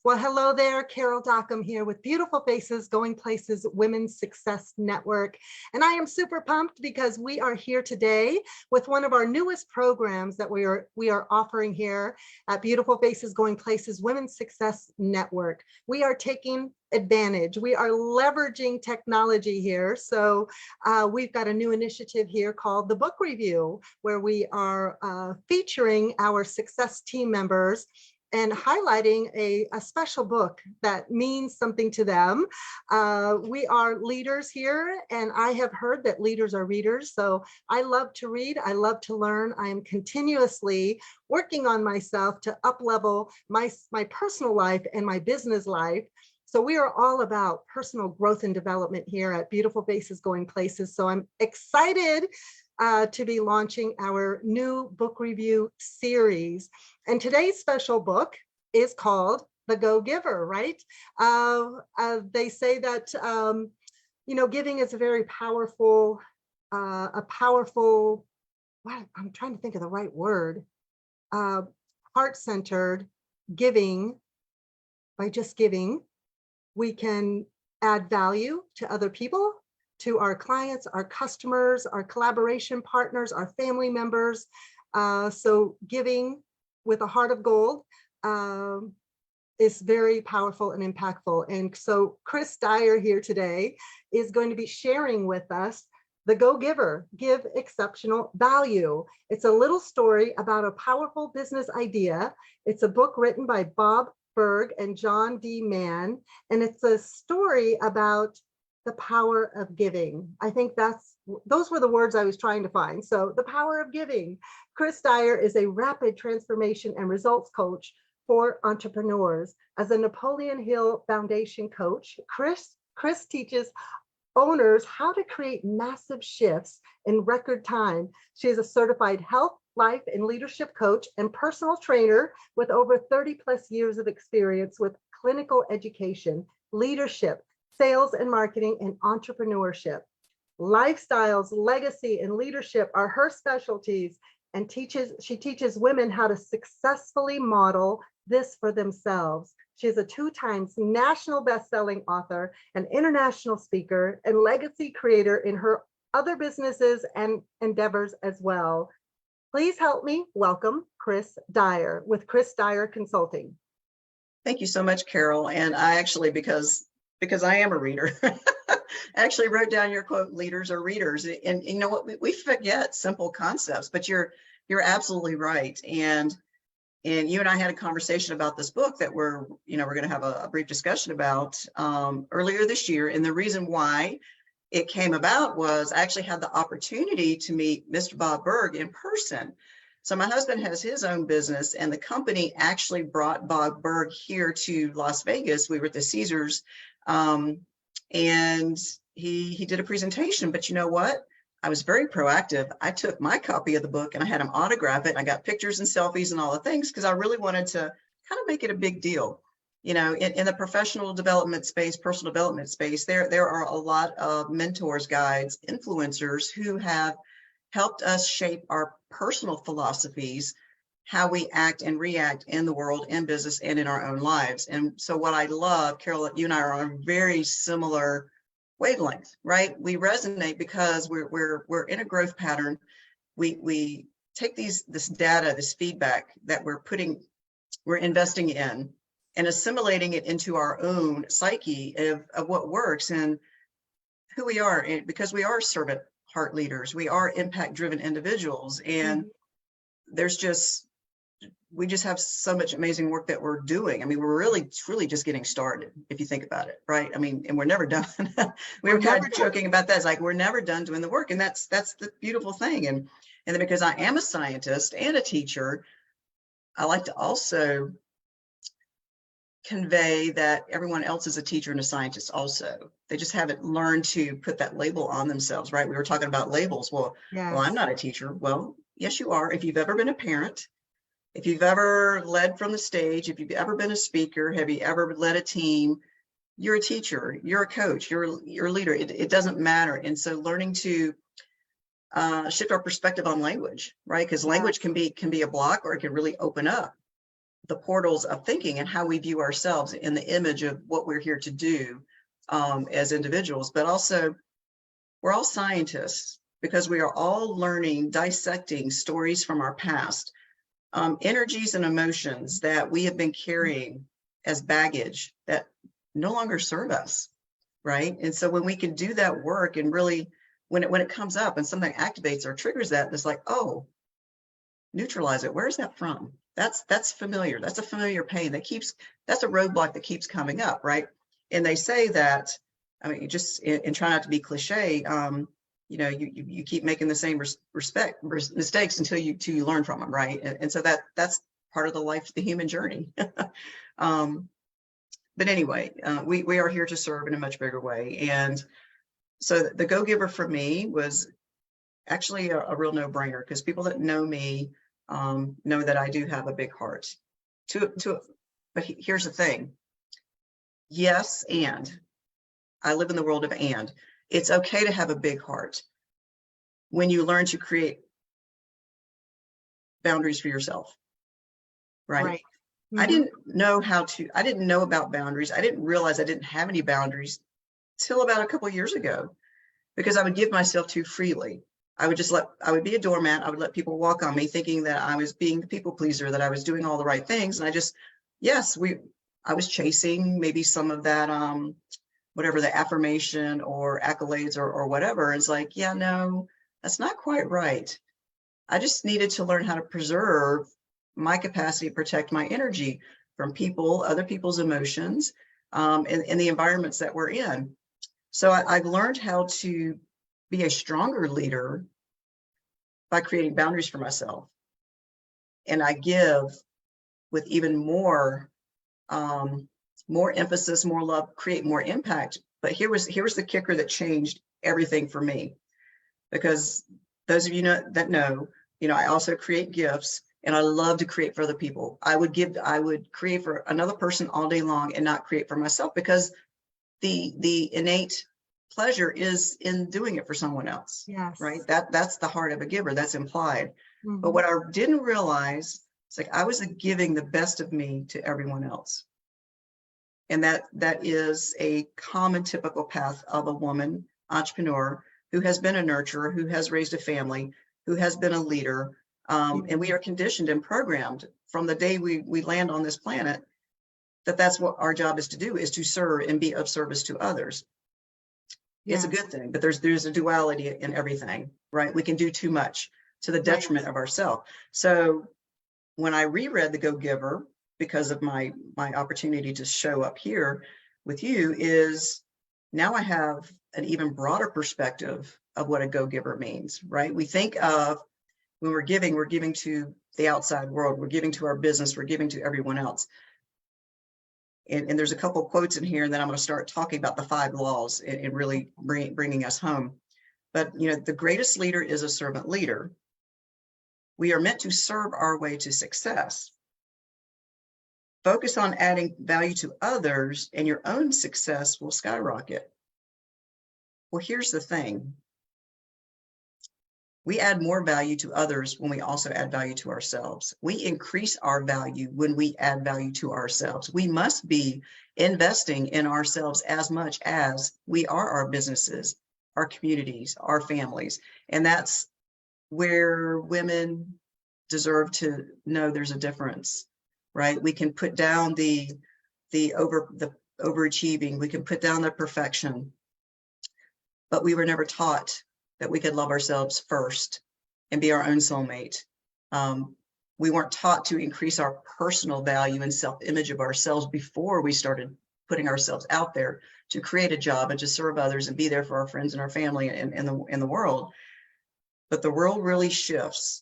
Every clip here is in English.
Well, hello there, Carol Dockum here with Beautiful Faces, Going Places Women's Success Network. And I am super pumped because we are here today with one of our newest programs that we are offering here at Beautiful Faces, Going Places Women's Success Network. We are taking advantage. We are leveraging technology here. So we've got a new initiative here called the Book Review, where we are featuring our success team members and highlighting a special book that means something to them. We are leaders here, and I have heard that leaders are readers. So I love to read. I love to learn. I am continuously working on myself to up-level my personal life and my business life. So we are all about personal growth and development here at Beautiful Faces Going Places. So I'm excited to be launching our new book review series. And today's special book is called The Go-Giver, right? They say that, giving is a very powerful, I'm trying to think of the right word, heart-centered giving. By just giving, we can add value to other people, to our clients, our customers, our collaboration partners, our family members. So giving with a heart of gold is very powerful and impactful. And so Chris Dyer here today is going to be sharing with us The Go-Giver, Give Exceptional Value. It's a little story about a powerful business idea. It's a book written by Bob Burg and John D. Mann, and it's a story about the power of giving. I think those were the words I was trying to find. So the power of giving. Chris Dyer is a rapid transformation and results coach for entrepreneurs. As a Napoleon Hill Foundation Coach, Chris teaches owners how to create massive shifts in record time. She is a certified health, life, and leadership coach and personal trainer with over 30 plus years of experience with clinical education, leadership, sales and marketing, and entrepreneurship. Lifestyles, legacy, and leadership are her specialties, and she teaches women how to successfully model this for themselves. She is a 2-time national best-selling author, an international speaker, and legacy creator in her other businesses and endeavors as well. Please help me welcome Chris Dyer with Chris Dyer Consulting. Thank you so much, Carol. And I actually, because I am a reader, I actually wrote down your quote, leaders are readers. And you know what, we forget simple concepts, but you're absolutely right. And you and I had a conversation about this book that we're going to have a brief discussion about earlier this year. And the reason why it came about was I actually had the opportunity to meet Mr. Bob Burg in person. So my husband has his own business, and the company actually brought Bob Burg here to Las Vegas. We were at the Caesars, and he did a presentation. But you know what? I was very proactive. I took my copy of the book and I had him autograph it. And I got pictures and selfies and all the things because I really wanted to kind of make it a big deal. You know, in the professional development space, personal development space, there are a lot of mentors, guides, influencers who have helped us shape our personal philosophies, how we act and react in the world, in business, and in our own lives. And so what I love, Carol, you and I are on a very similar wavelength, right? We resonate because we're in a growth pattern. We take this data, this feedback that we're investing in, and assimilating it into our own psyche of what works and who we are. And because we are servant heart leaders, we are impact-driven individuals, and we just have so much amazing work that we're doing. I mean, we're truly just getting started, if you think about it, right? I mean, and we're never done. we were kind of joking about that. It's like, we're never done doing the work. And that's the beautiful thing. And then because I am a scientist and a teacher, I like to also convey that everyone else is a teacher and a scientist also. They just haven't learned to put that label on themselves, right? We were talking about labels. Well, I'm not a teacher. Well, yes, you are. If you've ever been a parent, if you've ever led from the stage, if you've ever been a speaker, have you ever led a team, you're a teacher, you're a coach, you're a leader. It doesn't matter. And so learning to shift our perspective on language, right? Because language can be a block, or it can really open up. the portals of thinking and how we view ourselves in the image of what we're here to do as individuals. But also, we're all scientists because we are all learning, dissecting stories from our past, energies and emotions that we have been carrying as baggage that no longer serve us, right? And so when we can do that work and really, when it comes up and something activates or triggers that, it's like, oh, neutralize it. Where's that from? That's familiar. That's a familiar pain that's a roadblock that keeps coming up, right? And they say that, I mean, just and try not to be cliche, you keep making the same mistakes until you learn from them, right? And so that's part of the human journey. But anyway, we are here to serve in a much bigger way. And so the go-giver for me was actually a real no-brainer, because people that know me know that I do have a big heart. But here's the thing. Yes, and I live in the world of and. It's okay to have a big heart when you learn to create boundaries for yourself, right? Right. Mm-hmm. I didn't know about boundaries. I didn't realize I didn't have any boundaries till about a couple of years ago, because I would give myself too freely. I would be a doormat. I would let people walk on me thinking that I was being the people pleaser, that I was doing all the right things. And I was chasing maybe some of that, whatever the affirmation or accolades or whatever. It's like, yeah, no, that's not quite right. I just needed to learn how to preserve my capacity to protect my energy from people, other people's emotions, and the environments that we're in. So I've learned how to be a stronger leader by creating boundaries for myself. And I give with even more emphasis, more love, create more impact. But here was the kicker that changed everything for me. Because those of you that know, I also create gifts, and I love to create for other people. I would create for another person all day long and not create for myself, because the innate pleasure is in doing it for someone else. Yes. Right. That's the heart of a giver. That's implied. Mm-hmm. But what I didn't realize, it's like I was giving the best of me to everyone else. And that is a common typical path of a woman entrepreneur who has been a nurturer, who has raised a family, who has been a leader. And we are conditioned and programmed from the day we land on this planet that's what our job is to do, is to serve and be of service to others. Yes. It's a good thing, but there's a duality in everything, right? We can do too much to the detriment of ourselves. So when I reread The Go-Giver, because of my opportunity to show up here with you, is now I have an even broader perspective of what a go-giver means, right? We think of when we're giving to the outside world, we're giving to our business, we're giving to everyone else. And there's a couple of quotes in here, and then I'm going to start talking about the 5 laws and really bringing us home. But, the greatest leader is a servant leader. We are meant to serve our way to success. Focus on adding value to others, and your own success will skyrocket. Well, here's the thing. We add more value to others when we also add value to ourselves. We increase our value when we add value to ourselves. We must be investing in ourselves as much as we are our businesses, our communities, our families. And that's where women deserve to know there's a difference, right? We can put down the overachieving, we can put down the perfection, but we were never taught that we could love ourselves first and be our own soulmate. We weren't taught to increase our personal value and self-image of ourselves before we started putting ourselves out there to create a job and to serve others and be there for our friends and our family and in the world. But the world really shifts.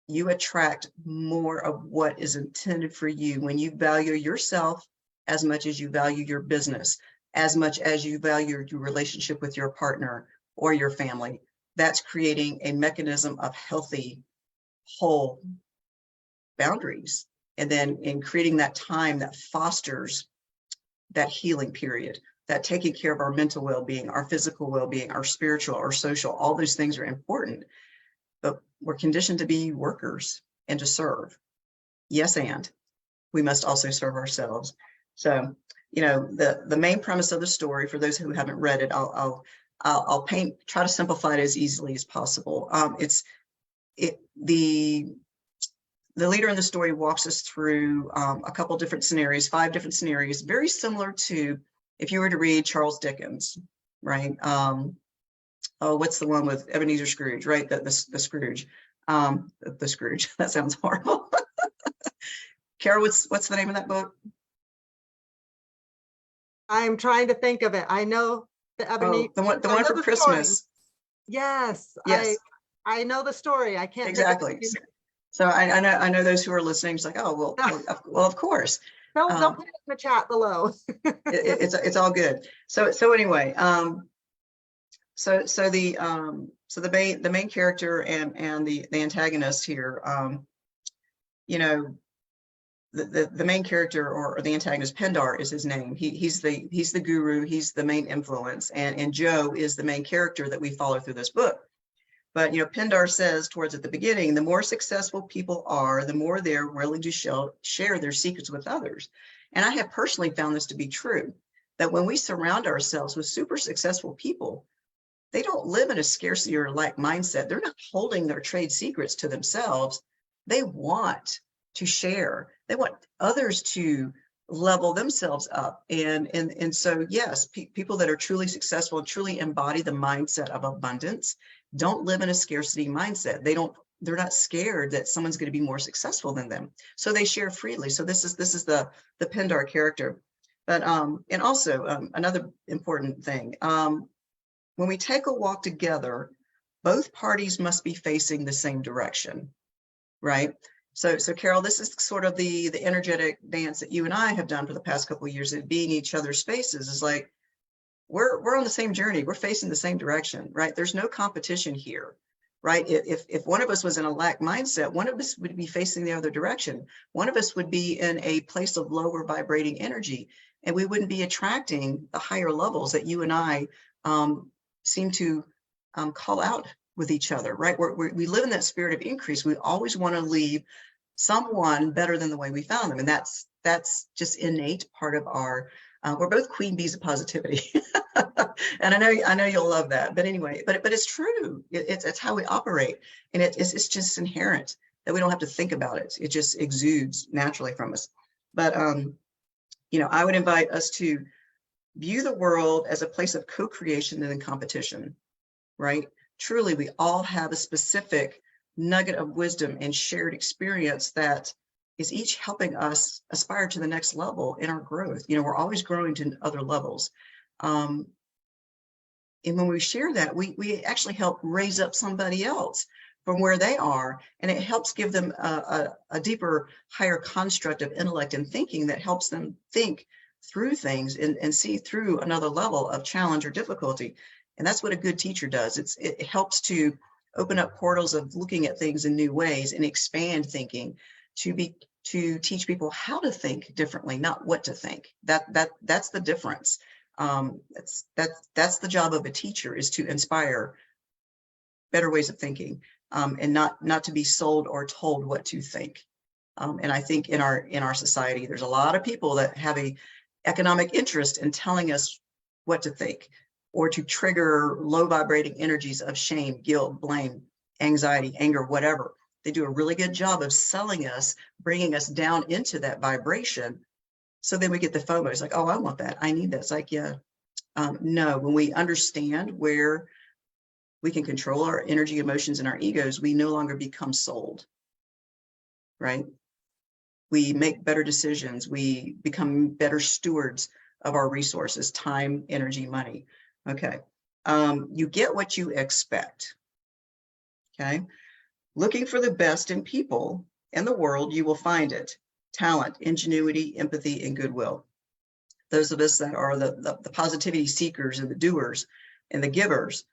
You attract more of what is intended for you when you value yourself as much as you value your business, as much as you value your relationship with your partner or your family. That's creating a mechanism of healthy, whole boundaries. And then in creating that time that fosters that healing period, that taking care of our mental well-being, our physical well-being, our spiritual, our social, all those things are important. But we're conditioned to be workers and to serve. Yes, and. we must also serve ourselves. So, you know, the main premise of the story, for those who haven't read it, I'll try to simplify it as easily as possible. The leader in the story walks us through a couple different scenarios, 5 different scenarios, very similar to if you were to read Charles Dickens, right? Oh, what's the one with Ebenezer Scrooge, right? The Scrooge, the Scrooge. That sounds horrible. Carol, what's the name of that book? I'm trying to think of it. I know the Ebenezer. Oh, the one for Christmas. Story. Yes, yes. I know the story. I can't exactly. So I know those who are listening. It's like, oh well, of course. They'll put it in the chat below. it's all good. So anyway, so the main character and the antagonist here, you know, the main character or the antagonist, Pindar is his name. He's the guru. He's the main influence, and Joe is the main character that we follow through this book. But, you know, Pindar says towards at the beginning, the more successful people are, the more they're willing to share their secrets with others. And I have personally found this to be true, that when we surround ourselves with super successful people, they don't live in a scarcity or lack mindset. They're not holding their trade secrets to themselves. They want to share. They want others to level themselves up. And so, yes, people that are truly successful and truly embody the mindset of abundance don't live in a scarcity mindset. They're not scared that someone's going to be more successful than them. So they share freely. So this is the Pindar character. But and also another important thing, when we take a walk together, both parties must be facing the same direction, right? So Carol, this is sort of the energetic dance that you and I have done for the past couple of years at being each other's spaces. Is like we're on the same journey. We're facing the same direction, right? There's no competition here, right? If one of us was in a lack mindset, one of us would be facing the other direction. One of us would be in a place of lower vibrating energy, and we wouldn't be attracting the higher levels that you and I seem to call out with each other, right? We live in that spirit of increase. We always want to leave someone better than the way we found them. And that's just innate part of our, we're both queen bees of positivity. And I know you'll love that, but anyway, but it's true. It's how we operate. And it's just inherent that we don't have to think about it. It just exudes naturally from us. But, you know, I would invite us to view the world as a place of co-creation and then competition, right? Truly, we all have a specific nugget of wisdom and shared experience that is each helping us aspire to the next level in our growth. You know, we're always growing to other levels. And when we share that, we actually help raise up somebody else from where they are. And it helps give them a deeper, higher construct of intellect and thinking that helps them think through things and see through another level of challenge or difficulty. And that's what a good teacher does. It helps to open up portals of looking at things in new ways and expand thinking to teach people how to think differently, not what to think. That's the difference. That's the job of a teacher, is to inspire better ways of thinking, and not to be sold or told what to think. And I think in our society, there's a lot of people that have a economic interest in telling us what to think, or to trigger low vibrating energies of shame, guilt, blame, anxiety, anger, whatever. They do a really good job of selling us, bringing us down into that vibration. So then we get the FOMO. It's like, oh, I want that. I need that. It's like, yeah, no, when we understand where we can control our energy, emotions, and our egos, we no longer become sold, right? We make better decisions. We become better stewards of our resources, time, energy, money. Okay. You get what you expect. Okay. Looking for the best in people and the world, you will find it. Talent, ingenuity, empathy, and goodwill. Those of us that are the positivity seekers and the doers and the givers,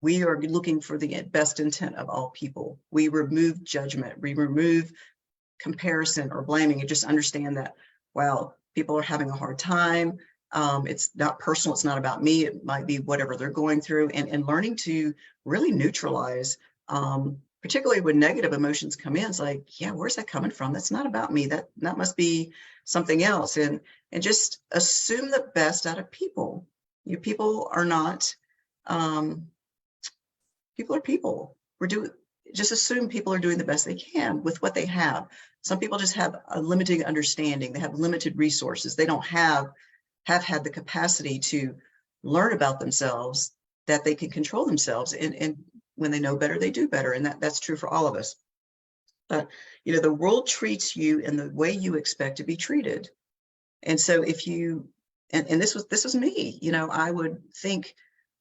we are looking for the best intent of all people. We remove judgment. We remove comparison or blaming, and just understand that, wow, people are having a hard time. It's not personal. It's not about me. It might be whatever they're going through, and learning to really neutralize particularly when negative emotions come in, it's like, yeah, where's that coming from? That's not about me. That must be something else. And just assume the best out of people. People are not, people are people. Just assume people are doing the best they can with what they have. Some people just have a limited understanding. They have limited resources. They don't have had the capacity to learn about themselves, that they can control themselves. And when they know better, they do better. And that's true for all of us. But, the world treats you in the way you expect to be treated. And so if you, and this was me, I would think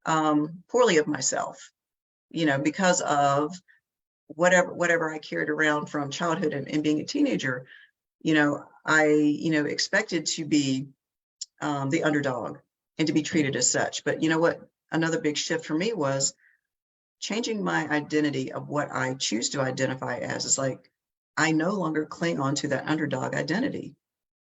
poorly of myself, because of whatever I carried around from childhood and being a teenager. I expected to be the underdog and to be treated as such. But you know what? Another big shift for me was changing my identity of what I choose to identify as. Is like, I no longer cling on to that underdog identity.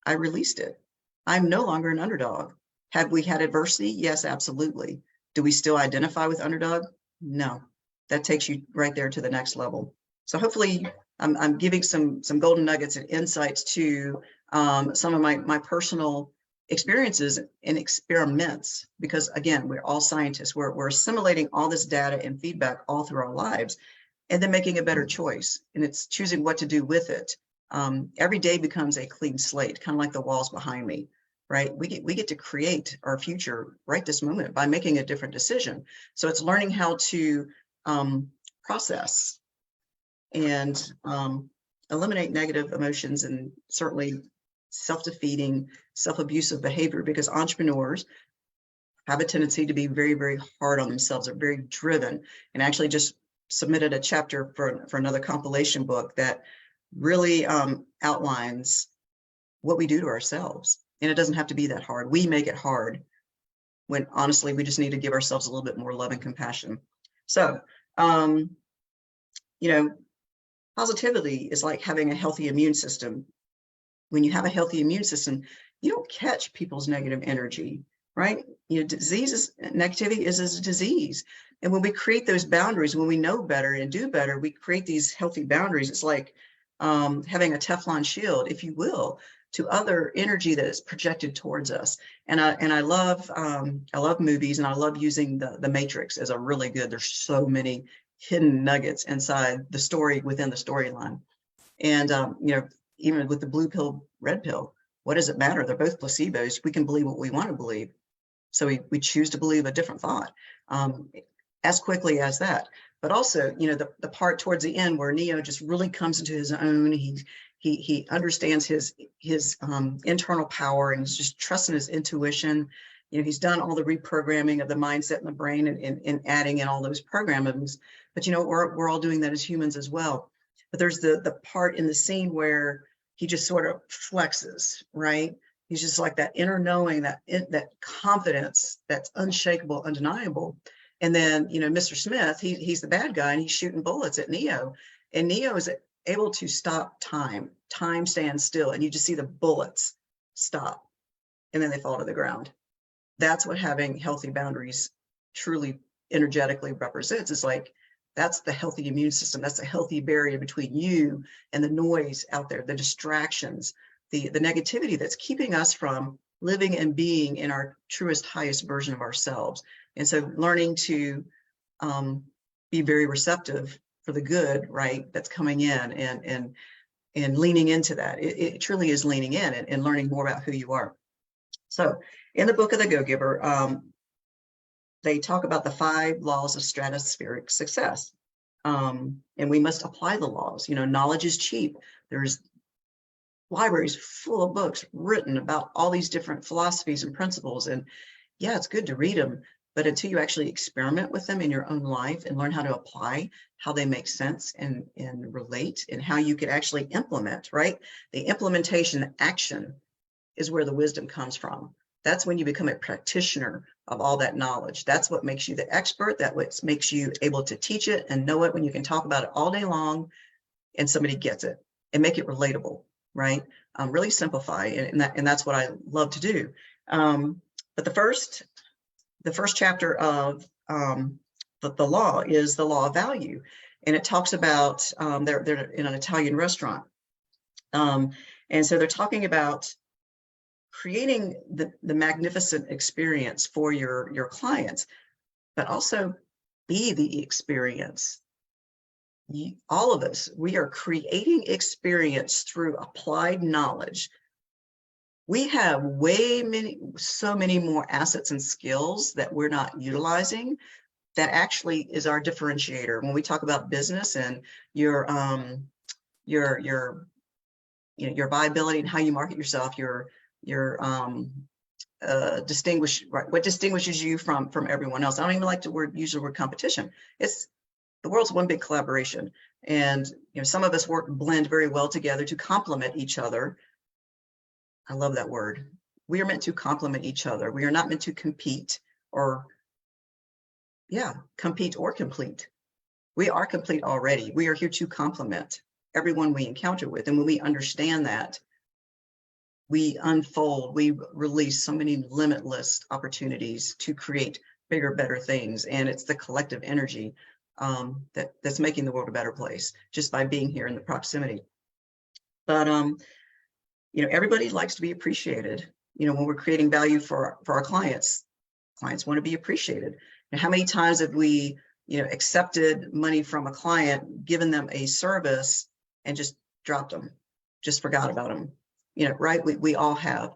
I released it. I'm no longer an underdog. Have we had adversity? Yes, absolutely. Do we still identify with underdog? No. That takes you right there to the next level. So hopefully I'm giving some golden nuggets and insights to some of my personal experiences and experiments, because again, we're all scientists. We're assimilating all this data and feedback all through our lives, and then making a better choice. And it's choosing what to do with it. Every day becomes a clean slate, kind of like the walls behind me, right? We get to create our future right this moment by making a different decision. So it's learning how to process and eliminate negative emotions, and certainly self-defeating, self-abusive behavior, because entrepreneurs have a tendency to be very, very hard on themselves. They're very driven, and actually just submitted a chapter for another compilation book that really outlines what we do to ourselves. And it doesn't have to be that hard. We make it hard when honestly, we just need to give ourselves a little bit more love and compassion. So, positivity is like having a healthy immune system. When you have a healthy immune system, you don't catch people's negative energy, right? Negativity is a disease. And when we create those boundaries, when we know better and do better, we create these healthy boundaries. It's like having a Teflon shield, if you will, to other energy that is projected towards us. And I love movies, and I love using the Matrix as a really good. There's so many hidden nuggets inside the story, within the storyline. And even with the blue pill, red pill, what does it matter? They're both placebos. We can believe what we want to believe. So we choose to believe a different thought as quickly as that. But also, the part towards the end where Neo just really comes into his own. He understands his internal power, and he's just trusting his intuition. He's done all the reprogramming of the mindset and the brain, and adding in all those programmings. But we're all doing that as humans as well. But there's the part in the scene where he just sort of flexes, right? He's just like that inner knowing, that confidence that's unshakable, undeniable. And then, Mr. Smith, he's the bad guy, and he's shooting bullets at Neo. And Neo is able to stop time. Time stands still, and you just see the bullets stop, and then they fall to the ground. That's what having healthy boundaries truly energetically represents. It's like, that's the healthy immune system. That's a healthy barrier between you and the noise out there, the distractions, the negativity that's keeping us from living and being in our truest, highest version of ourselves. And so learning to be very receptive for the good, right, that's coming in, and leaning into that. It truly is leaning in and learning more about who you are. So in the book of the Go-Giver, they talk about the 5 laws of stratospheric success. And we must apply the laws. Knowledge is cheap. There's libraries full of books written about all these different philosophies and principles. And yeah, it's good to read them, but until you actually experiment with them in your own life and learn how to apply, how they make sense and relate, and how you could actually implement, right? The implementation, the action is where the wisdom comes from. That's when you become a practitioner of all that knowledge. That's what makes you the expert. That what makes you able to teach it and know it, when you can talk about it all day long and somebody gets it, and make it relatable, right? Really simplify, and that's what I love to do. But the first chapter of the law is the law of value. and it talks about they're in an Italian restaurant, and so they're talking about creating the magnificent experience for your clients, but also be the experience. All of us, we are creating experience through applied knowledge. We have so many more assets and skills that we're not utilizing. That actually is our differentiator. When we talk about business and your viability and how you market yourself, what distinguishes you from everyone else. I don't even like to use the word competition. It's the world's one big collaboration, and some of us blend very well together to complement each other. I love that word. We are meant to complement each other. We are not meant to compete or complete. We are complete already. We are here to complement everyone we encounter with, and when we understand that, we unfold, we release so many limitless opportunities to create bigger, better things. And it's the collective energy that's making the world a better place just by being here in the proximity. But, everybody likes to be appreciated. When we're creating value for our clients want to be appreciated. And how many times have we, accepted money from a client, given them a service and just dropped them, just forgot about them? Right? We all have.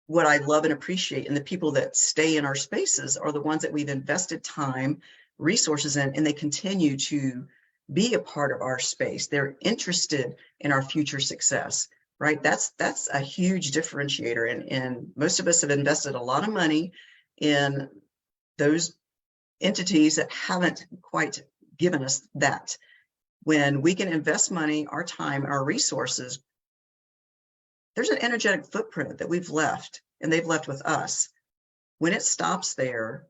What I love and appreciate, and the people that stay in our spaces are the ones that we've invested time, resources in, and they continue to be a part of our space. They're interested in our future success, right? That's a huge differentiator. And most of us have invested a lot of money in those entities that haven't quite given us that. When we can invest money, our time, our resources, there's an energetic footprint that we've left and they've left with us. When it stops there,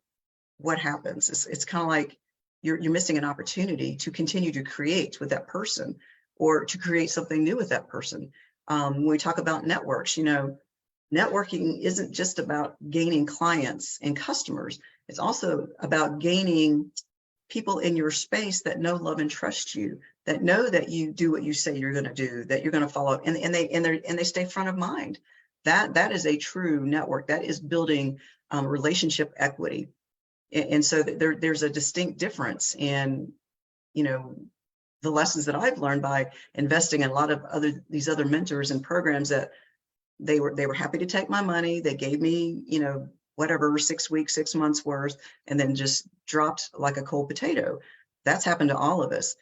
what happens? It's kind of like you're missing an opportunity to continue to create with that person or to create something new with that person. When we talk about networks, networking isn't just about gaining clients and customers. It's also about gaining people in your space that know, love, and trust you, that know that you do what you say you're going to do, that you're going to follow, and they stay front of mind. That is a true network. That is building relationship equity. And so there's a distinct difference in, the lessons that I've learned by investing in a lot of these other mentors and programs that they were happy to take my money. They gave me, whatever, 6 weeks, 6 months worth, and then just dropped like a cold potato. That's happened to all of us.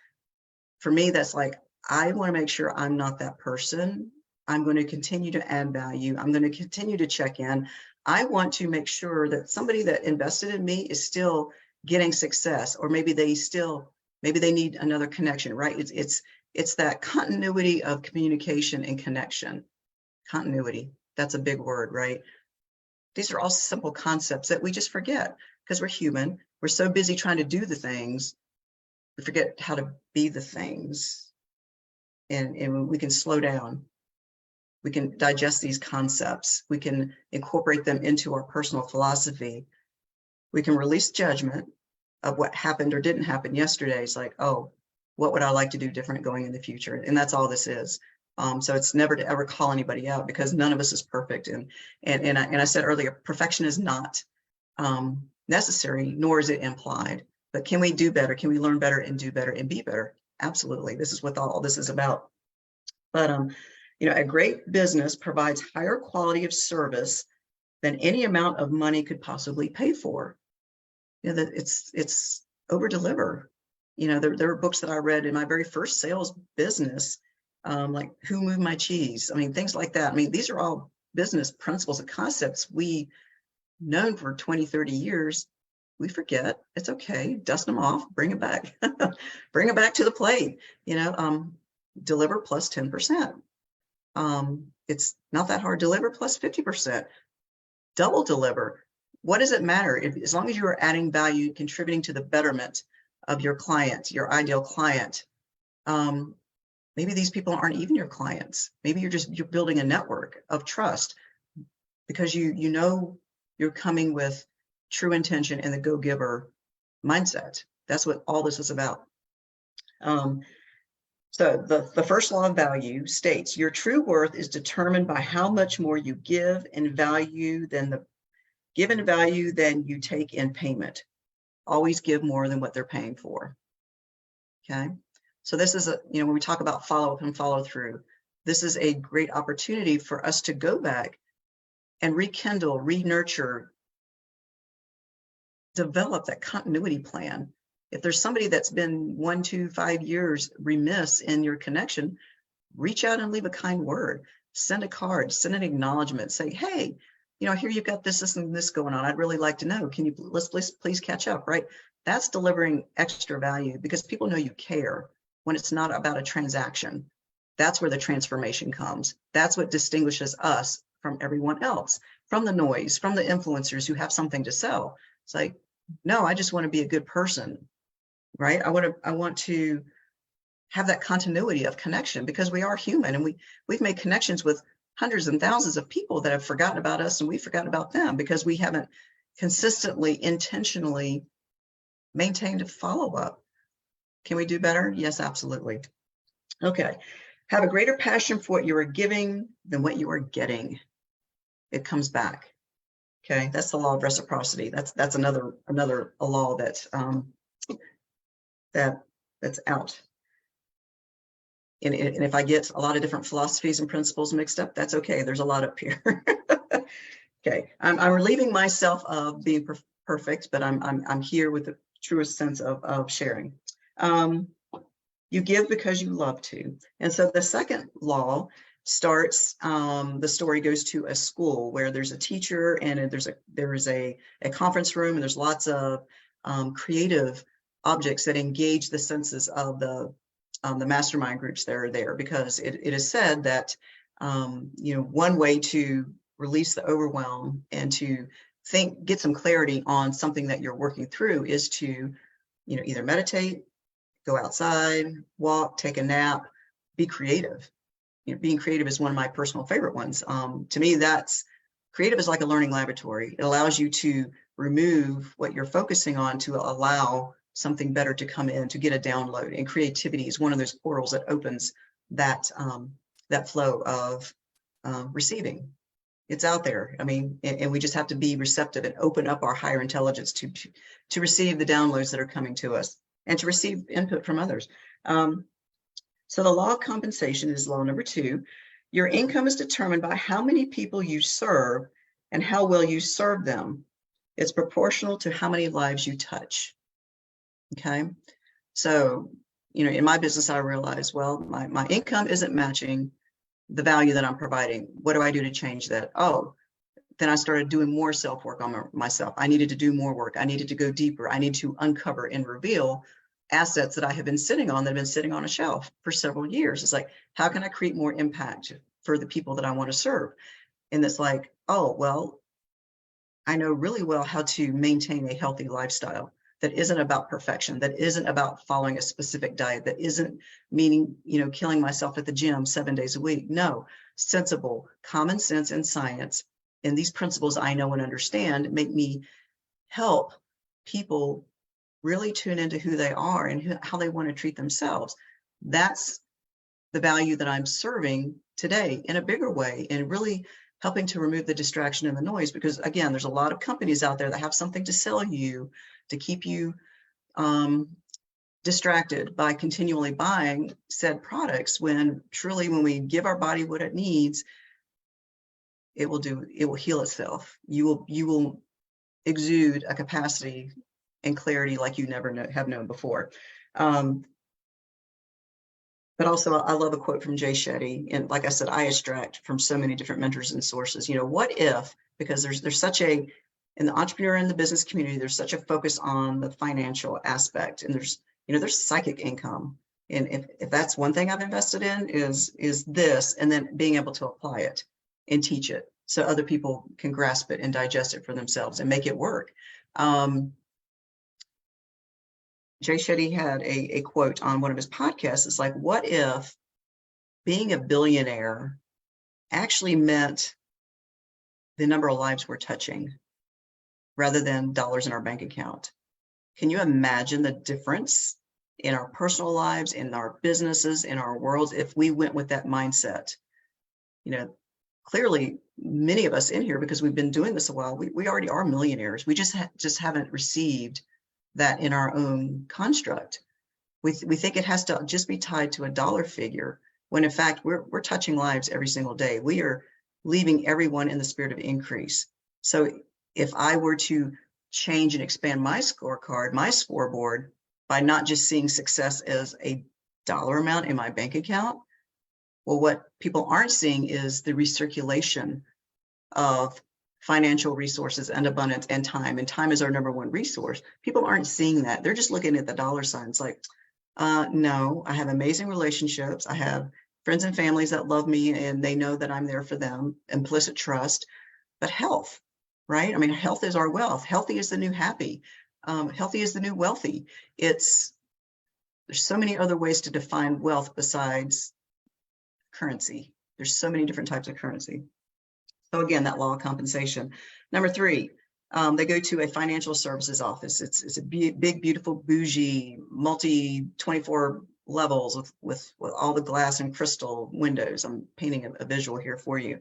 For me, that's like, I want to make sure I'm not that person. I'm going to continue to add value. I'm going to continue to check in. I want to make sure that somebody that invested in me is still getting success, or maybe they need another connection, right? It's that continuity of communication and connection. Continuity, that's a big word, right? These are all simple concepts that we just forget because we're human. We're so busy trying to do the things, we forget how to be the things. And we can slow down. We can digest these concepts. We can incorporate them into our personal philosophy. We can release judgment of what happened or didn't happen yesterday. It's like, oh, what would I like to do different going in the future? And that's all this is. So it's never to ever call anybody out because none of us is perfect. And I said earlier, perfection is not necessary, nor is it implied. But can we do better? Can we learn better and do better and be better? Absolutely. This is what all this is about. But a great business provides higher quality of service than any amount of money could possibly pay for. That it's over deliver. There were books that I read in my very first sales business, like Who Moved My Cheese? Things like that. These are all business principles and concepts we known for 20, 30 years. We forget. It's okay. Dust them off, bring it back, bring it back to the plate, deliver plus 10%. It's not that hard. Deliver plus 50%, double deliver. What does it matter? As long as you are adding value, contributing to the betterment of your client, your ideal client. Maybe these people aren't even your clients. Maybe you're building a network of trust because you're coming with true intention and the go-giver mindset. That's what all this is about. So the first law of value states your true worth is determined by how much more you give in value than you take in payment. Always give more than what they're paying for. Okay. So this is when we talk about follow up and follow through, this is a great opportunity for us to go back and rekindle, re-nurture, develop that continuity plan. If there's somebody that's been 1, 2, 5 years remiss in your connection, reach out and leave a kind word. Send a card, send an acknowledgement, say, hey, here you've got this and this going on. I'd really like to know. Can you please catch up, right? That's delivering extra value because people know you care when it's not about a transaction. That's where the transformation comes. That's what distinguishes us from everyone else, from the noise, from the influencers who have something to sell. It's like, no, I just want to be a good person, right? I want to have that continuity of connection because we are human and we've made connections with hundreds and thousands of people that have forgotten about us and we've forgotten about them because we haven't consistently, intentionally maintained a follow-up. Can we do better? Yes, absolutely. Okay. Have a greater passion for what you are giving than what you are getting. It comes back. Okay. That's the law of reciprocity. That's another law that's out. And if I get a lot of different philosophies and principles mixed up, that's okay. There's a lot up here. Okay. I'm relieving myself of being perfect, but I'm here with the truest sense of sharing. You give because you love to. And so the second law starts, the story goes to a school where there's a teacher and there is a conference room and there's lots of creative objects that engage the senses of the mastermind groups that are there, because it is said that one way to release the overwhelm and to get some clarity on something that you're working through is to either meditate, go outside, walk, take a nap, be creative. Being creative is one of my personal favorite ones. To me, creative is like a learning laboratory. It allows you to remove what you're focusing on to allow something better to come in, to get a download. And creativity is one of those portals that opens that flow of receiving. It's out there. I mean, and we just have to be receptive and open up our higher intelligence to receive the downloads that are coming to us and to receive input from others. So the law of compensation is law number 2. Your income is determined by how many people you serve and how well you serve them. It's proportional to how many lives you touch. Okay. So, in my business, I realized, well, my income isn't matching the value that I'm providing. What do I do to change that? Oh, then I started doing more self-work on myself. I needed to do more work. I needed to go deeper. I need to uncover and reveal assets that I have been sitting on, that have been sitting on a shelf for several years. It's like, how can I create more impact for the people that I want to serve? And it's like, oh, well, I know really well how to maintain a healthy lifestyle that isn't about perfection, that isn't about following a specific diet, that isn't meaning, killing myself at the gym 7 days a week. No, sensible, common sense and science. And these principles I know and understand make me help people really tune into who they are and how they want to treat themselves. That's the value that I'm serving today in a bigger way, and really helping to remove the distraction and the noise, because again, there's a lot of companies out there that have something to sell you to keep you distracted by continually buying said products, when truly, when we give our body what it needs, it will heal itself. You will exude a capacity and clarity like you never have known before. But also, I love a quote from Jay Shetty. And like I said, I extract from so many different mentors and sources. What if, because there's such in the entrepreneur and the business community, there's such a focus on the financial aspect, and there's psychic income. And if that's one thing I've invested in is this, and then being able to apply it and teach it so other people can grasp it and digest it for themselves and make it work. Jay Shetty had a quote on one of his podcasts. It's like, what if being a billionaire actually meant the number of lives we're touching rather than dollars in our bank account? Can you imagine the difference in our personal lives, in our businesses, in our worlds, if we went with that mindset. Clearly many of us in here, because we've been doing this a while, we already are millionaires. We just haven't received that in our own construct. We think it has to just be tied to a dollar figure, when in fact we're touching lives every single day. We are leaving everyone in the spirit of increase. So if I were to change and expand my scorecard, my scoreboard, by not just seeing success as a dollar amount in my bank account, well, what people aren't seeing is the recirculation of financial resources and abundance and time. And time is our number one resource. People aren't seeing that. They're just looking at the dollar signs like, no, I have amazing relationships. I have friends and families that love me and they know that I'm there for them, implicit trust. But health, right? I mean, health is our wealth. Healthy is the new happy. Healthy is the new wealthy. There's so many other ways to define wealth besides currency. There's so many different types of currency. So again, that law of compensation. Number 3, they go to a financial services office. It's a big, beautiful, bougie, multi 24 levels with all the glass and crystal windows. I'm painting a visual here for you.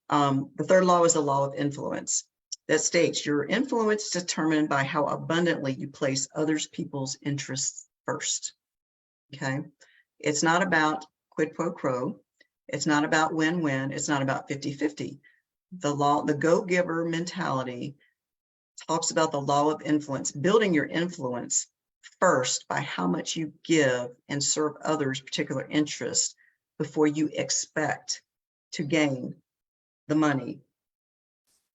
The third law is the law of influence. That states your influence is determined by how abundantly you place others people's interests first. Okay. It's not about quid pro quo. It's not about win-win. It's not about 50-50. The go-giver mentality talks about the law of influence, building your influence first by how much you give and serve others' particular interests before you expect to gain the money,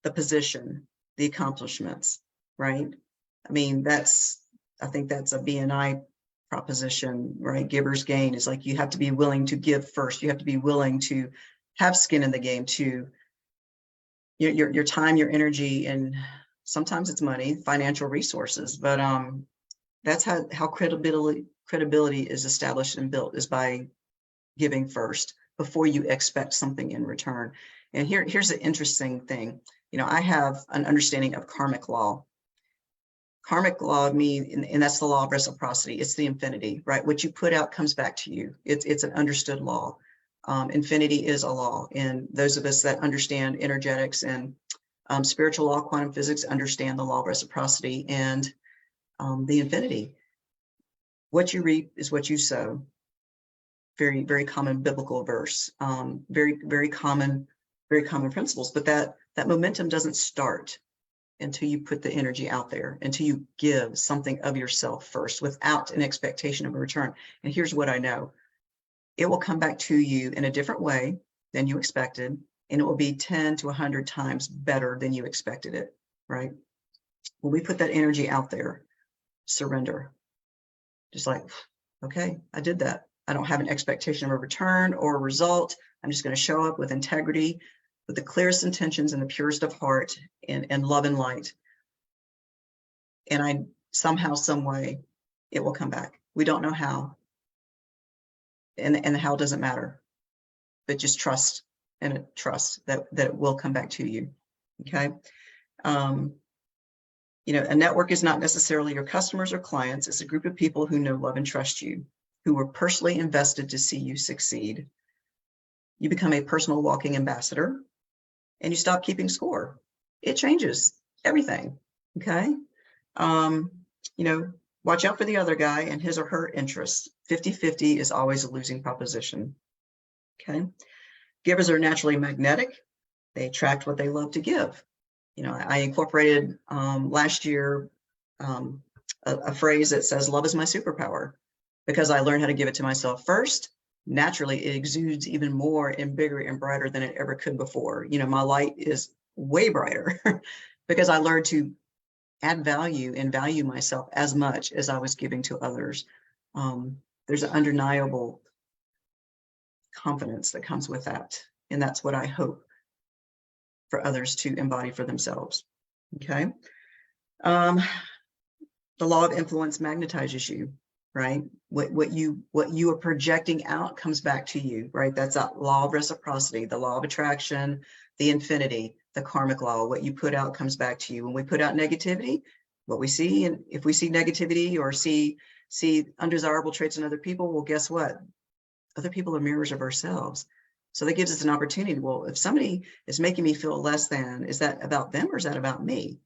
the position, the accomplishments, right? I mean, I think that's a BNI proposition, right? Giver's gain is like, you have to be willing to give first. You have to be willing to have skin in the game, to your time, your energy, and sometimes it's money, financial resources. But that's how credibility is established and built, is by giving first before you expect something in return. And here's the interesting thing. I have an understanding of karmic law. Karmic law means, and that's the law of reciprocity. It's the infinity, right? What you put out comes back to you. It's an understood law. Infinity is a law. And those of us that understand energetics and spiritual law, quantum physics, understand the law of reciprocity and the infinity. What you reap is what you sow. Very, very common biblical verse. Very, very common principles. But that momentum doesn't start until you put the energy out there, until you give something of yourself first without an expectation of a return. And here's what I know. It will come back to you in a different way than you expected, and it will be 10 to 100 times better than you expected it, right? When we put that energy out there, surrender. Just like, okay, I did that. I don't have an expectation of a return or a result. I'm just going to show up with integrity, with the clearest intentions and the purest of heart, and love and light. And somehow, some way, it will come back. We don't know how. And the how doesn't matter, but just trust that it will come back to you. Okay. A network is not necessarily your customers or clients. It's a group of people who know, love, and trust you, who were personally invested to see you succeed. You become a personal walking ambassador, and you stop keeping score. It changes everything. Okay. Watch out for the other guy and his or her interests. 50-50 is always a losing proposition. Okay. Givers are naturally magnetic. They attract what they love to give. I incorporated last year a phrase that says, love is my superpower, because I learned how to give it to myself first. Naturally, it exudes even more and bigger and brighter than it ever could before. My light is way brighter because I learned to add value and value myself as much as I was giving to others. There's an undeniable confidence that comes with that. And that's what I hope for others to embody for themselves. Okay. The law of influence magnetizes you, right? What you are projecting out comes back to you, right? That's that law of reciprocity, the law of attraction, the infinity, the karmic law. What you put out comes back to you. When we put out negativity, what we see, and if we see negativity or see see undesirable traits in other people, well, guess what? Other people are mirrors of ourselves. So that gives us an opportunity. Well, if somebody is making me feel less than, is that about them or is that about me?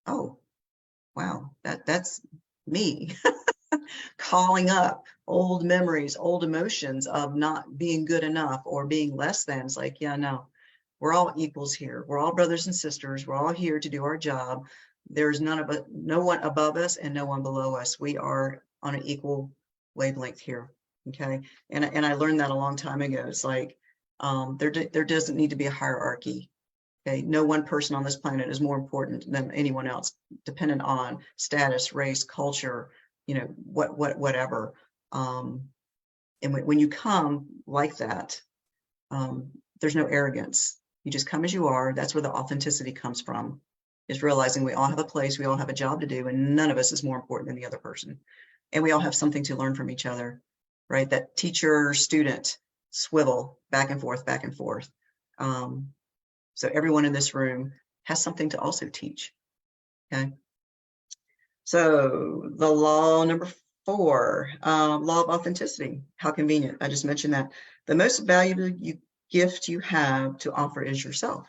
Oh, wow, that's me. Calling up old memories, old emotions of not being good enough or being less than. It's like, yeah, no, we're all equals here. We're all brothers and sisters. We're all here to do our job. There's no one above us and no one below us. We are on an equal wavelength here. Okay. And I learned that a long time ago. It's like, there doesn't need to be a hierarchy. Okay. No one person on this planet is more important than anyone else, dependent on status, race, culture, whatever. And when you come like that, there's no arrogance. You just come as you are. That's where the authenticity comes from, is realizing we all have a place, we all have a job to do, and none of us is more important than the other person. And we all have something to learn from each other, right? That teacher-student swivel back and forth, back and forth. So everyone in this room has something to also teach, okay? So the law number 4, law of authenticity. How convenient. I just mentioned that. The most valuable gift you have to offer is yourself.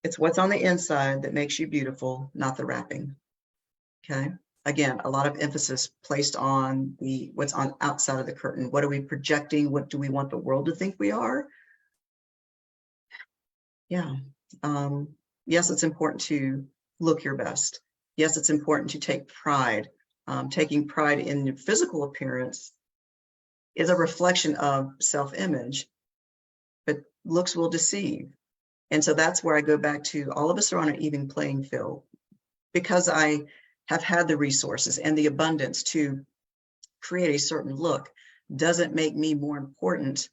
It's what's on the inside that makes you beautiful, not the wrapping. Okay. Again, a lot of emphasis placed on what's on outside of the curtain. What are we projecting? What do we want the world to think we are? Yeah. Yes, it's important to look your best. Yes, it's important to take pride. Taking pride in your physical appearance is a reflection of self-image, but looks will deceive. And so that's where I go back to, all of us are on an even playing field. Because I have had the resources and the abundance to create a certain look, doesn't make me more important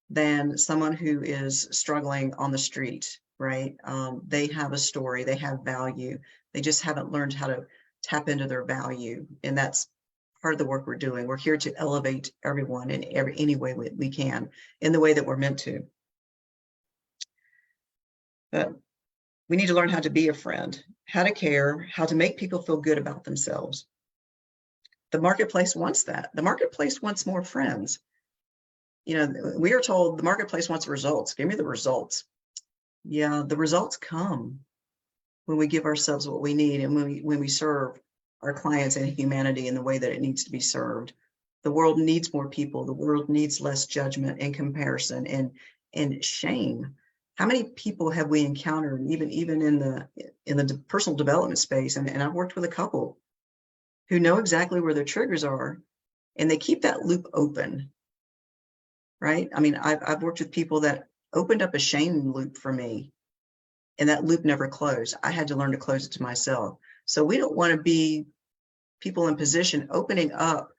than someone who is struggling on the street, right? They have a story, they have value. They just haven't learned how to tap into their value. And that's part of the work we're doing. We're here to elevate everyone in any way we can, in the way that we're meant to. But we need to learn how to be a friend, how to care, how to make people feel good about themselves. The marketplace wants that. The marketplace wants more friends. We are told the marketplace wants results. Give me the results. Yeah, the results come when we give ourselves what we need and when we serve our clients and humanity in the way that it needs to be served. The world needs more people. The world needs less judgment and comparison and shame. How many people have we encountered, even in the personal development space? And I've worked with a couple who know exactly where their triggers are, and they keep that loop open, right? I mean, I've worked with people that opened up a shame loop for me, and that loop never closed. I had to learn to close it to myself. So we don't want to be people in position opening up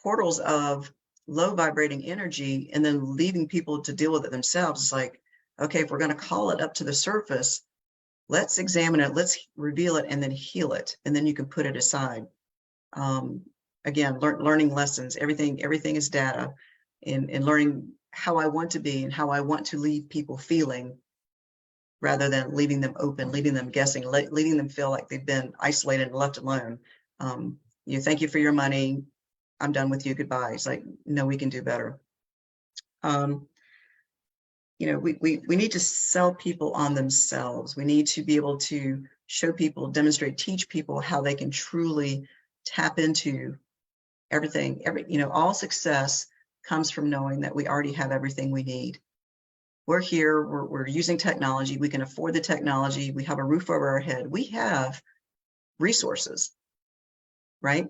portals of low vibrating energy and then leaving people to deal with it themselves. It's like, okay, if we're going to call it up to the surface, let's examine it, let's reveal it, and then heal it. And then you can put it aside. Again, learning lessons, everything is data, and learning how I want to be and how I want to leave people feeling, rather than leaving them open, leaving them guessing, leaving them feel like they've been isolated and left alone. Thank you for your money. I'm done with you. Goodbye. It's like, no, we can do better. We need to sell people on themselves. We need to be able to show people, demonstrate, teach people how they can truly tap into everything. All success comes from knowing that we already have everything we need. We're here, we're using technology, we can afford the technology, we have a roof over our head, we have resources, right?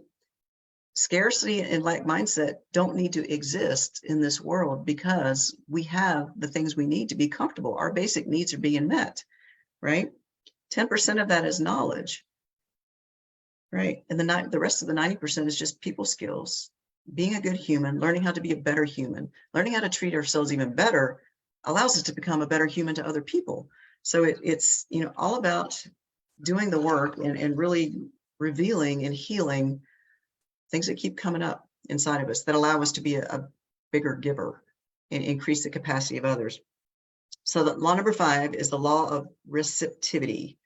Scarcity and lack mindset don't need to exist in this world because we have the things we need to be comfortable. Our basic needs are being met, right? 10% of that is knowledge, right? And the rest of the 90% is just people skills, being a good human, learning how to be a better human, learning how to treat ourselves even better allows us to become a better human to other people. So it's all about doing the work and really revealing and healing things that keep coming up inside of us that allow us to be a bigger giver and increase the capacity of others. So the law number 5 is the law of receptivity.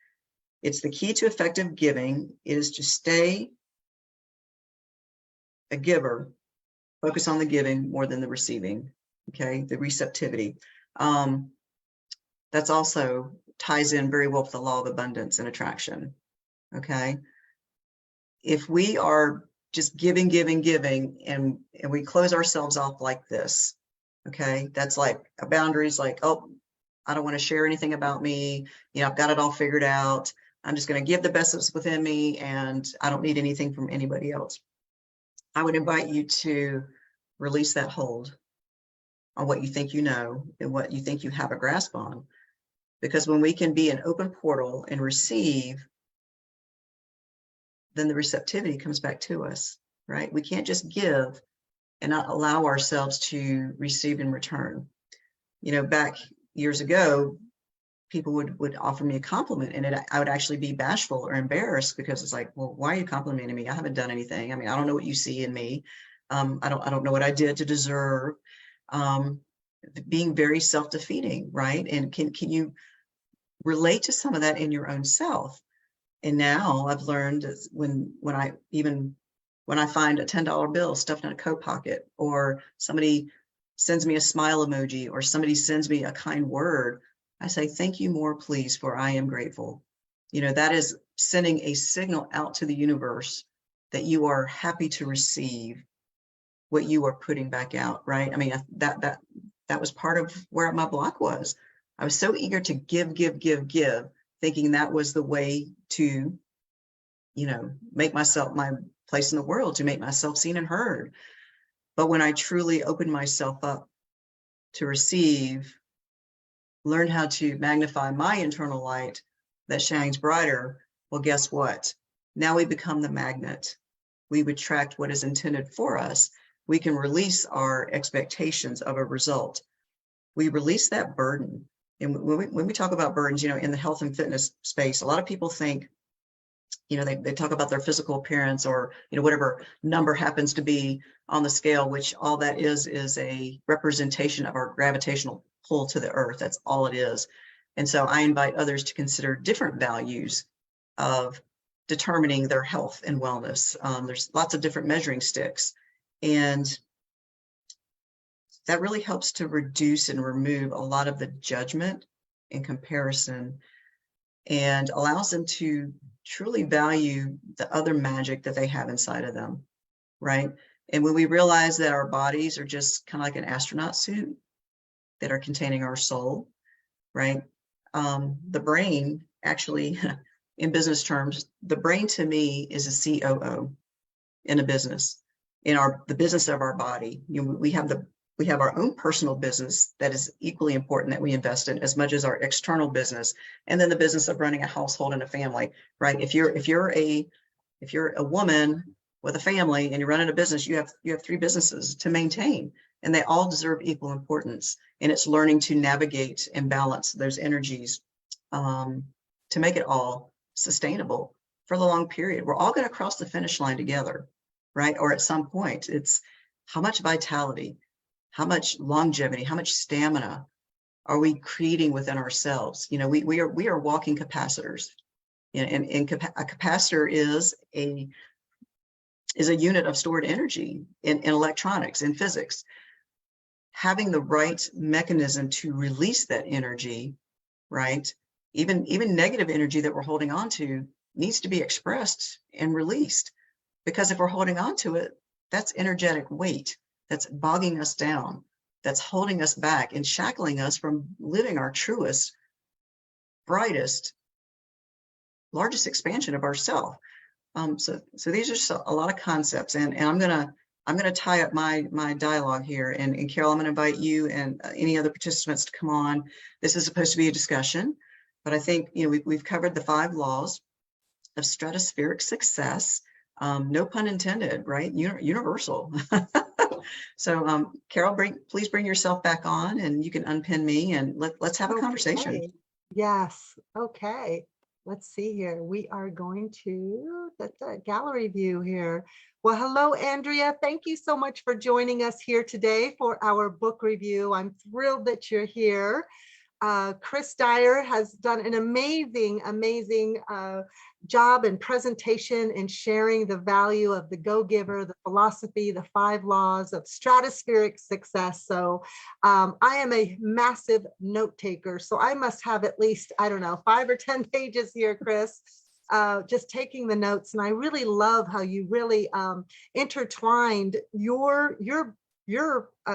It's the key to effective giving. It is to stay a giver, focus on the giving more than the receiving. Okay, the receptivity. That's also ties in very well with the law of abundance and attraction. Okay, if we are just giving, and we close ourselves off like this, okay, that's like a boundaries, like, oh, I don't want to share anything about me. You know, I've got it all figured out. I'm just going to give the best that's within me, and I don't need anything from anybody else. I would invite you to release that hold on what you think you know and what you think you have a grasp on. Because when we can be an open portal and receive, then the receptivity comes back to us, right? We can't just give and not allow ourselves to receive in return. You know, back years ago, people would offer me a compliment, and I would actually be bashful or embarrassed, because it's like, well, why are you complimenting me? I haven't done anything. I mean, I don't know what you see in me. I don't know what I did to deserve. Being very self-defeating, right? And can you relate to some of that in your own self? And now I've learned when I find a $10 bill stuffed in a coat pocket, or somebody sends me a smile emoji, or somebody sends me a kind word, I say, thank you more, please, for I am grateful. You know, that is sending a signal out to the universe that you are happy to receive what you are putting back out, right? I mean, that was part of where my block was. I was so eager to give, thinking that was the way to, you know, make myself my place in the world, to make myself seen and heard. But when I truly opened myself up to receive, learn how to magnify my internal light that shines brighter, well, guess what? Now we become the magnet. We attract what is intended for us. We can release our expectations of a result. We release that burden. And when we talk about burdens, you know, in the health and fitness space, a lot of people think, you know, they talk about their physical appearance, or, you know, whatever number happens to be on the scale, which all that is a representation of our gravitational pull to the earth. That's all it is. And so I invite others to consider different values of determining their health and wellness. There's lots of different measuring sticks, and that really helps to reduce and remove a lot of the judgment and comparison, and allows them to truly value the other magic that they have inside of them, right? And when we realize that our bodies are just kind of like an astronaut suit that are containing our soul, right? The brain, actually, in business terms, the brain to me is a COO in a business, in the business of our body. You know, we have our own personal business that is equally important, that we invest in as much as our external business, and then the business of running a household and a family, right? If you're a woman with a family and you're running a business, you have 3 businesses to maintain, and they all deserve equal importance. And it's learning to navigate and balance those energies to make it all sustainable for the long period. We're all going to cross the finish line together, right? Or at some point, it's how much vitality, how much longevity, how much stamina are we creating within ourselves? You know, we are walking capacitors. You know, and a capacitor is a unit of stored energy in electronics, in physics. Having the right mechanism to release that energy, right? Even negative energy that we're holding on to needs to be expressed and released, because if we're holding on to it, that's energetic weight. That's bogging us down, that's holding us back and shackling us from living our truest, brightest, largest expansion of ourself. So these are a lot of concepts, and I'm gonna tie up my dialogue here. And Carol, I'm gonna invite you and any other participants to come on. This is supposed to be a discussion, but I think, you know, we've covered the 5 laws of stratospheric success. No pun intended, right? Universal. So Carol, please bring yourself back on, and you can unpin me, and let's have a conversation. Yes. Okay. Let's see here. We are going to the gallery view here. Well, hello, Andrea. Thank you so much for joining us here today for our book review. I'm thrilled that you're here. Chris Dyer has done an amazing job and presentation in sharing the value of the go-giver, the philosophy, the 5 laws of stratospheric success. So I am a massive note taker. So I must have at least, I don't know, 5 or 10 pages here, Chris, just taking the notes. And I really love how you really intertwined your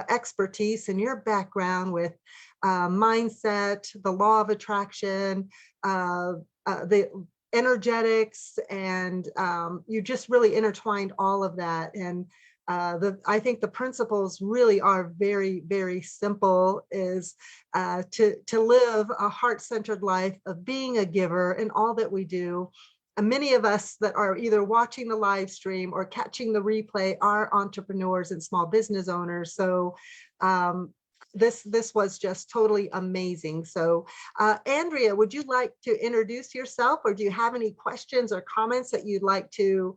expertise and your background with mindset, the law of attraction, the energetics, and you just really intertwined all of that. And I think the principles really are very, very simple, is to live a heart-centered life of being a giver in all that we do. And many of us that are either watching the live stream or catching the replay are entrepreneurs and small business owners. So this was just totally amazing. So Andrea, would you like to introduce yourself, or do you have any questions or comments that you'd like to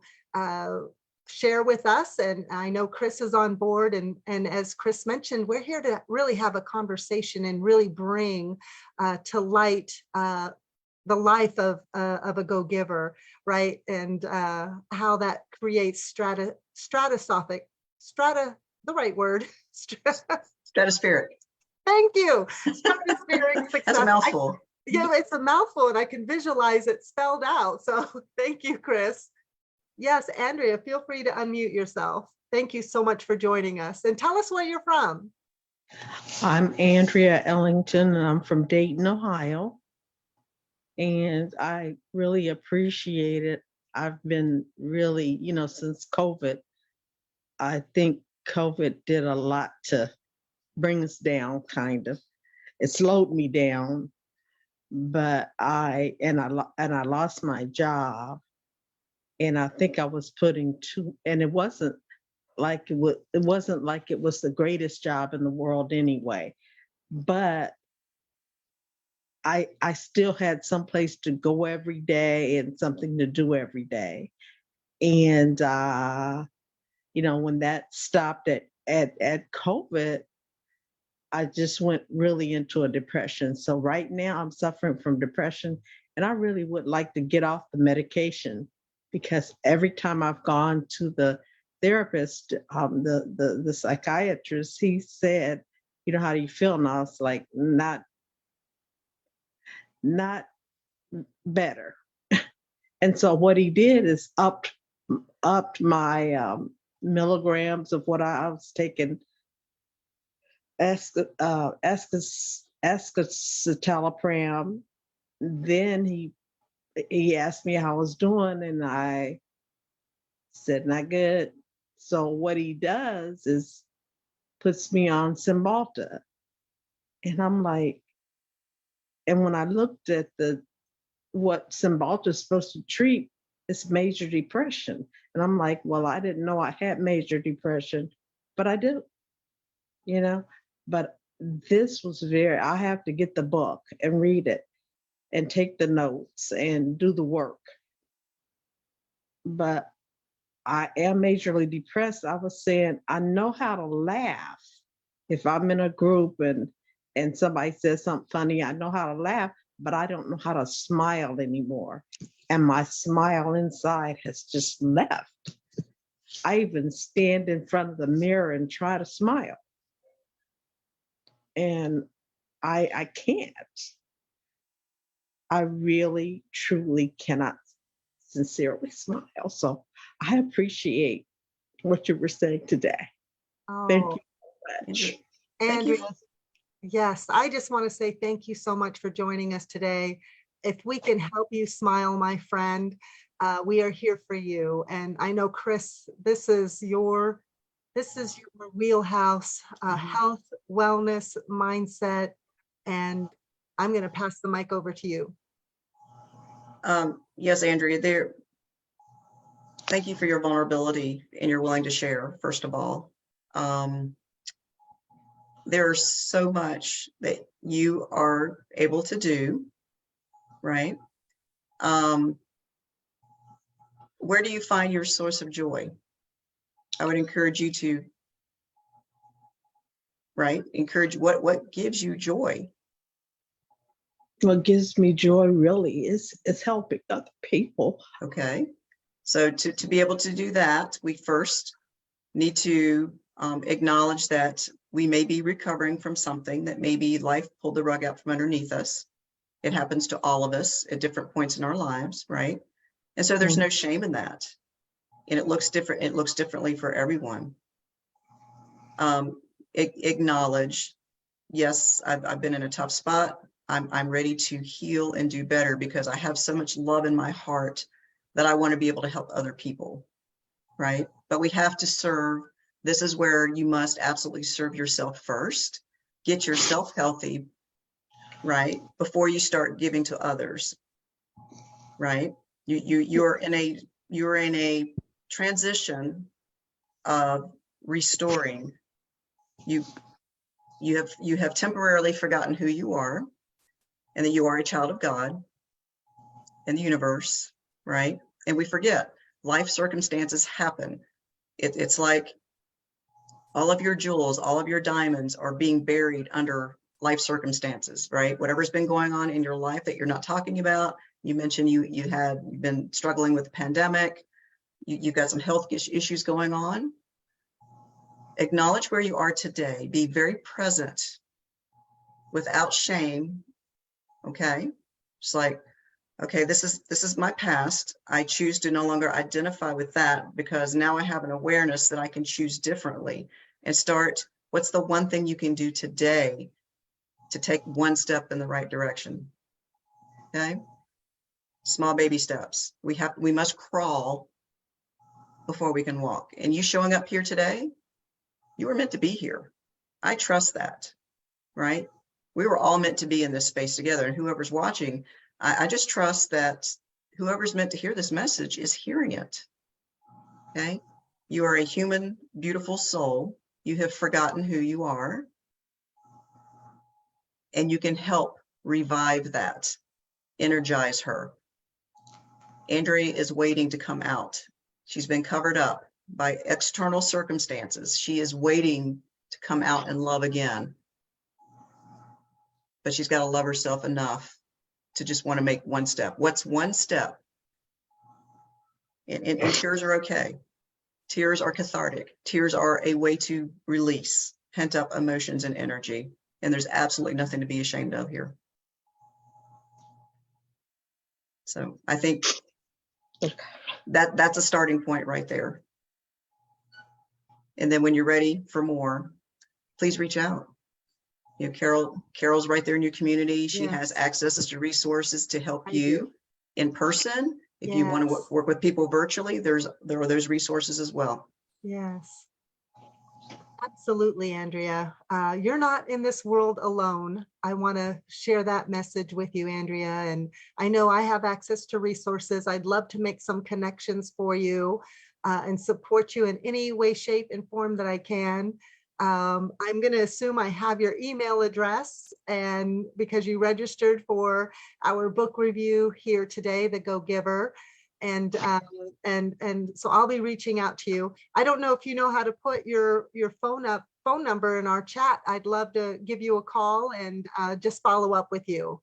share with us? And I know Chris is on board, and as Chris mentioned, we're here to really have a conversation and really bring to light the life of a go-giver, right? And how that creates the right word. Stratospheric. Thank you. Stratospheric success. That's a mouthful. Yeah, it's a mouthful, and I can visualize it spelled out. So thank you, Chris. Yes, Andrea, feel free to unmute yourself. Thank you so much for joining us. And tell us where you're from. I'm Andrea Ellington, and I'm from Dayton, Ohio. And I really appreciate it. I've been really, since COVID, I think COVID did a lot to bring us down, kind of. It slowed me down, but I lost my job, and I think I was putting and it wasn't like it was the greatest job in the world anyway, but I still had some place to go every day and something to do every day. And when that stopped at COVID, I just went really into a depression. So right now I'm suffering from depression, and I really would like to get off the medication, because every time I've gone to the therapist, the psychiatrist, he said, how do you feel? And I was like, not better. And so what he did is upped my milligrams of what I was taking, escitalopram. Then he asked me how I was doing, and I said, not good. So what he does is puts me on Cymbalta. And I'm like, and when I looked at what Cymbalta is supposed to treat, it's major depression. And I'm like, well, I didn't know I had major depression, but I do, but this was I have to get the book and read it and take the notes and do the work. But I am majorly depressed. I was saying, I know how to laugh. If I'm in a group and somebody says something funny, I know how to laugh, but I don't know how to smile anymore. And my smile inside has just left. I even stand in front of the mirror and try to smile. And I can't. I really, truly cannot sincerely smile. So I appreciate what you were saying today. Oh, thank you so much. Andrea, yes, I just want to say thank you so much for joining us today. If we can help you smile, my friend, we are here for you. And I know, Chris, this is your wheelhouse, health, wellness, mindset, and I'm going to pass the mic over to you. Yes, Andrea, thank you for your vulnerability and you're willing to share, first of all. There's so much that you are able to do, right? Where do you find your source of joy? I would encourage you to, encourage what gives you joy. What gives me joy really is helping other people. Okay. So to be able to do that, we first need to acknowledge that we may be recovering from something, that maybe life pulled the rug out from underneath us. It happens to all of us at different points in our lives, right? And so there's no shame in that. And it looks different. It looks differently for everyone. Acknowledge, yes, I've been in a tough spot. I'm ready to heal and do better because I have so much love in my heart that I want to be able to help other people, right? But we have to serve. This is where you must absolutely serve yourself first. Get yourself healthy, right? Before you start giving to others, right? You're in a transition of restoring. You have temporarily forgotten who you are, and that you are a child of God and the universe, right? And we forget life circumstances happen. It's like all of your jewels, all of your diamonds are being buried under life circumstances, right? Whatever's been going on in your life that you're not talking about. You mentioned you've been struggling with the pandemic. You've got some health issues going on. Acknowledge where you are today. Be very present without shame. Okay. Just like, okay, this is my past. I choose to no longer identify with that because now I have an awareness that I can choose differently and start. What's the one thing you can do today to take one step in the right direction? Okay. Small baby steps. We must crawl before we can walk. And you showing up here today, you were meant to be here. I trust that, right? We were all meant to be in this space together, and whoever's watching, I just trust that whoever's meant to hear this message is hearing it. Okay. You are a human, beautiful soul. You have forgotten who you are, and you can help revive that, energize her. Andrea is waiting to come out. She's been covered up by external circumstances. She is waiting to come out and love again. But she's got to love herself enough to just want to make one step. What's one step? And tears are okay. Tears are cathartic. Tears are a way to release pent up emotions and energy. And there's absolutely nothing to be ashamed of here. So I think that's a starting point right there. And then when you're ready for more, please reach out. You know, Carol's right there in your community. She has access to resources to help you in person. If you want to work with people virtually, there are those resources as well. Yes, absolutely, Andrea. You're not in this world alone. I want to share that message with you, Andrea. And I know I have access to resources. I'd love to make some connections for you and support you in any way, shape, and form that I can. I'm going to assume I have your email address, and because you registered for our book review here today, The Go Giver, and so I'll be reaching out to you. I don't know if you know how to put your phone number in our chat. I'd love to give you a call and just follow up with you.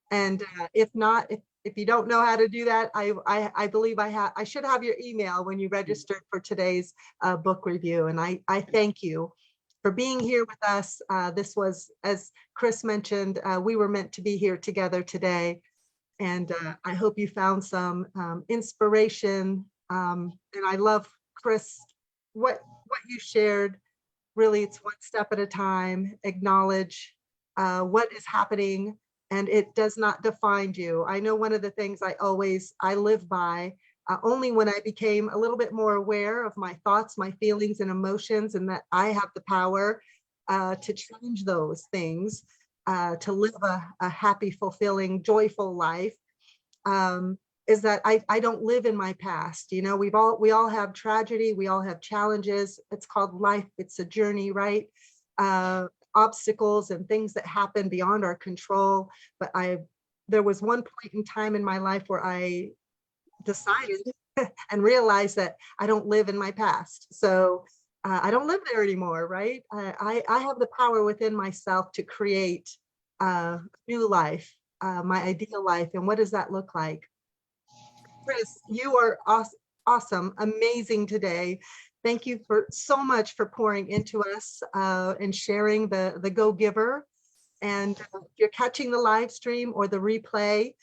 And if not, if you don't know how to do that, I believe I should have your email when you registered for today's book review. And I thank you for being here with us. This was, as Chris mentioned, we were meant to be here together today. And I hope you found some inspiration. And I love, Chris, what you shared. Really, it's one step at a time. Acknowledge what is happening, and it does not define you. I know one of the things I live by, only when I became a little bit more aware of my thoughts, my feelings and emotions, and that I have the power to change those things, to live a happy, fulfilling, joyful life, is that I don't live in my past. You know, we all have tragedy, we all have challenges. It's called life. It's a journey, right? Obstacles and things that happen beyond our control. But there was one point in time in my life where I decided and realized that I don't live in my past. So I don't live there anymore, right? I have the power within myself to create a new life my ideal life, and what does that look like? Chris, you are awesome, amazing today. Thank you for so much for pouring into us and sharing the Go Giver. And if you're catching the live stream or the replay,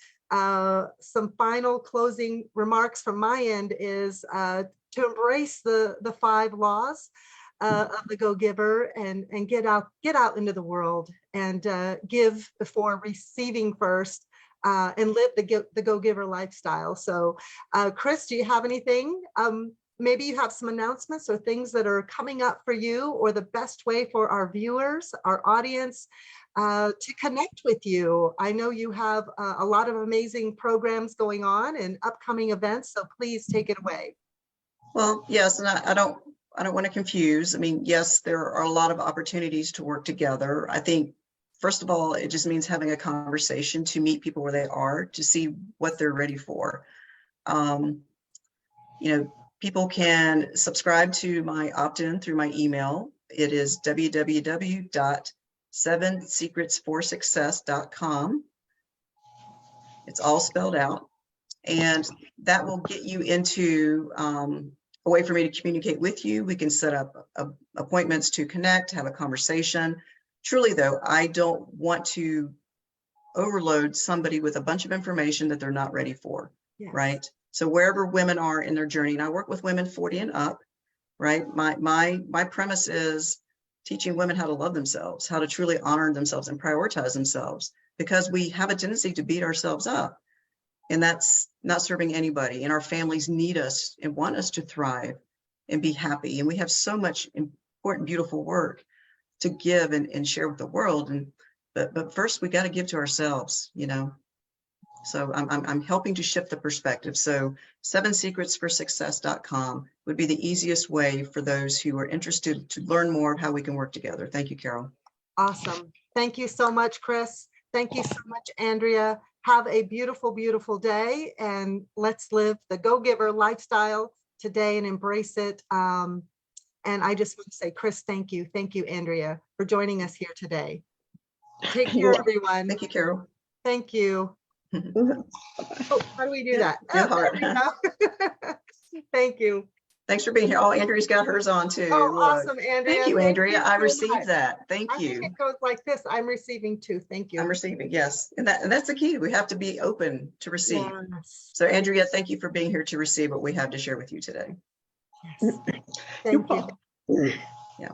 some final closing remarks from my end is to embrace the 5 laws of the Go Giver and get out into the world and give before receiving first. And live the Go Giver lifestyle. So, Chris, do you have anything? Maybe you have some announcements or things that are coming up for you, or the best way for our viewers, our audience, to connect with you. I know you have a lot of amazing programs going on and upcoming events, so please take it away. Well, yes, and I don't want to confuse. I mean, yes, there are a lot of opportunities to work together. I think, first of all, it just means having a conversation to meet people where they are, to see what they're ready for. People can subscribe to my opt-in through my email. It is www.7secretsforsuccess.com. It's all spelled out. And that will get you into a way for me to communicate with you. We can set up appointments to connect, have a conversation. Truly, though, I don't want to overload somebody with a bunch of information that they're not ready for, Yes. right? So wherever women are in their journey, and I work with women 40 and up, right? My premise is teaching women how to love themselves, how to truly honor themselves and prioritize themselves, because we have a tendency to beat ourselves up, and that's not serving anybody. And our families need us and want us to thrive and be happy. And we have so much important, beautiful work to give and share with the world. But first we got to give to ourselves, So I'm helping to shift the perspective. So 7secretsforsuccess.com would be the easiest way for those who are interested to learn more of how we can work together. Thank you, Carol. Awesome. Thank you so much, Chris. Thank you so much, Andrea. Have a beautiful, beautiful day, and let's live the Go Giver lifestyle today and embrace it. And I just want to say, Chris, thank you. Thank you, Andrea, for joining us here today. Take care, everyone. Thank you, Carol. Thank you. Oh, how do we do that? Yeah, Oh, there we go. Thank you. Thanks for being here. Oh, Andrea's got hers on too. Oh, Look. awesome, Andrea. Thank you, Andrea. I so received much. that. Thank I think you. it goes like this. I'm receiving too. Thank you. I'm receiving, yes. And that's the key. We have to be open to receive. Yes. So Andrea, thank you for being here to receive what we have to share with you today. Yes. Thank you. welcome. Yeah.